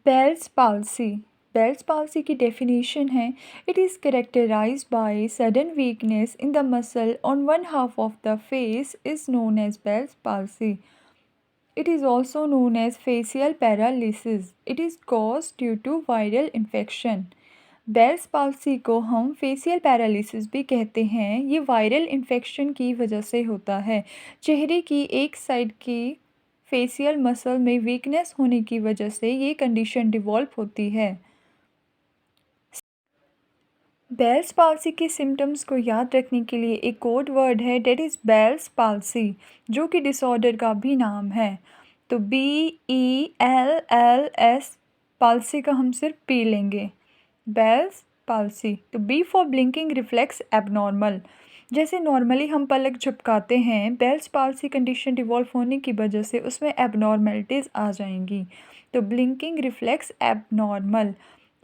Bells palsy. Bell's palsy की definition है, it is characterized by sudden weakness in the muscle on one half of the face is known as Bell's palsy. It is also known as facial paralysis. It is caused due to viral infection. Bell's palsy को हम facial paralysis भी कहते हैं। ये viral infection की वजह से होता है। चेहरे की एक साइड की फेशियल मसल में वीकनेस होने की वजह से ये कंडीशन डिवेलप होती है। बेल्स पाल्सी के सिम्टम्स को याद रखने के लिए एक कोड वर्ड है, डेट इज़ बेल्स पाल्सी, जो कि डिसऑर्डर का भी नाम है। तो BELLS पाल्सी का हम सिर्फ पी लेंगे, बेल्स पाल्सी। तो B for blinking reflex abnormal, जैसे नॉर्मली हम पलक झपकाते हैं, बेल्स पाल्सी कंडीशन डिवॉल्व होने की वजह से उसमें एबनॉर्मलिटीज़ आ जाएंगी। तो blinking reflex abnormal.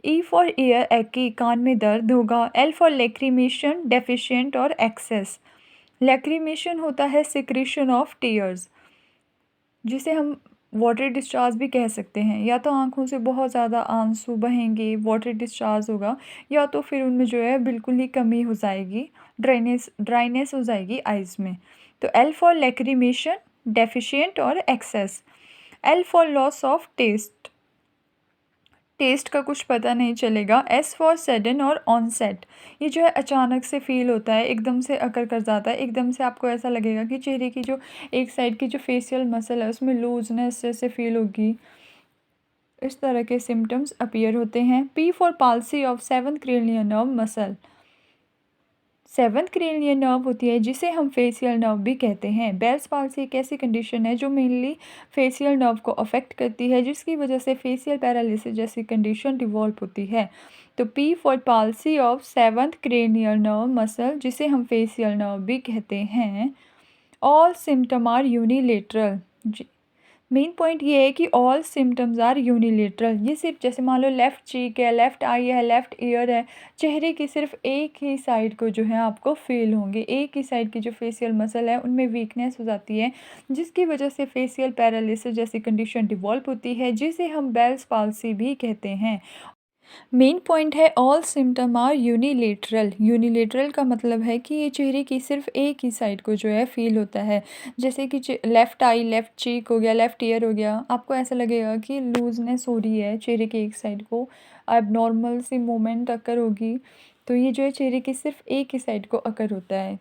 E for year एक्की, कान में दर्द होगा। एल फॉर लेक्रीमेशन डेफिशिएंट और एक्सेस। लेक्रीमेशन होता है सिक्रीशन ऑफ टीयर्स, जिसे हम वाटर डिस्चार्ज भी कह सकते हैं। या तो आँखों से बहुत ज़्यादा आंसू बहेंगे, वाटर डिस्चार्ज होगा, या तो फिर उनमें जो है बिल्कुल ही कमी हो जाएगी, ड्राइनेस हो जाएगी आइज़ में। तो एल फॉर लेक्रीमेशन डेफिशिएंट और excess. L for loss of taste, taste का कुछ पता नहीं चलेगा। एस फॉर सडन और ऑनसेट, ये जो है अचानक से फील होता है, एकदम से अकर कर जाता है, एकदम से आपको ऐसा लगेगा कि चेहरे की जो एक साइड की जो फेशियल मसल है उसमें लूजनेस जैसे फील होगी। इस तरह के सिम्टम्स अपीयर होते हैं। P for palsy of seventh cranial nerve muscle. Seventh cranial nerve होती है जिसे हम फेशियल नर्व भी कहते हैं। बेल्स पाल्सी एक ऐसी कंडीशन है जो मेनली फेशियल नर्व को अफेक्ट करती है, जिसकी वजह से फेशियल पैरालिसिस जैसी कंडीशन डिवॉल्व होती है। तो P for palsy of seventh cranial nerve muscle, जिसे हम फेशियल नर्व भी कहते हैं। All symptom are unilateral. Main point ये है कि ऑल सिम्टम्स आर यूनिलेटरल। ये सिर्फ जैसे मान लो लेफ़्ट चीक है, लेफ़्ट आई है, लेफ़्ट ईयर है, चेहरे की सिर्फ एक ही साइड को जो है आपको फील होंगे। एक ही साइड की जो फेशियल मसल है उनमें वीकनेस हो जाती है, जिसकी वजह से फेशियल पैरालिसिस जैसी कंडीशन डिवॉल्व होती है, जिसे हम बेल्स पाल्सी भी कहते हैं। मेन पॉइंट है all symptom are unilateral. Unilateral का मतलब है कि ये चेहरे की सिर्फ एक ही साइड को जो है फील होता है। जैसे कि लेफ़्ट आई, लेफ़्ट चीक हो गया, लेफ़्ट ईयर हो गया, आपको ऐसा लगेगा कि लूजनेस हो रही है चेहरे की एक साइड को, एबनॉर्मल सी मूवमेंट अकर होगी। तो ये जो है चेहरे की सिर्फ एक ही साइड को अकर होता है,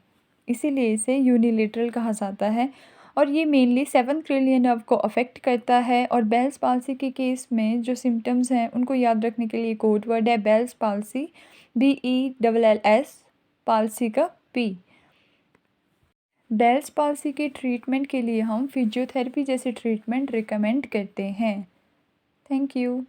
इसीलिए इसे यूनिलेटरल कहा जाता है। और ये मेनली सेवंथ क्रेनियल नर्व को अफेक्ट करता है। और बेल्स पाल्सी के केस में जो सिम्टम्स हैं उनको याद रखने के लिए कोड वर्ड है बेल्स पाल्सी, BELLS, पाल्सी का P। बेल्स पाल्सी के ट्रीटमेंट के लिए हम फिजियोथेरेपी जैसे ट्रीटमेंट रिकमेंड करते हैं। Thank you.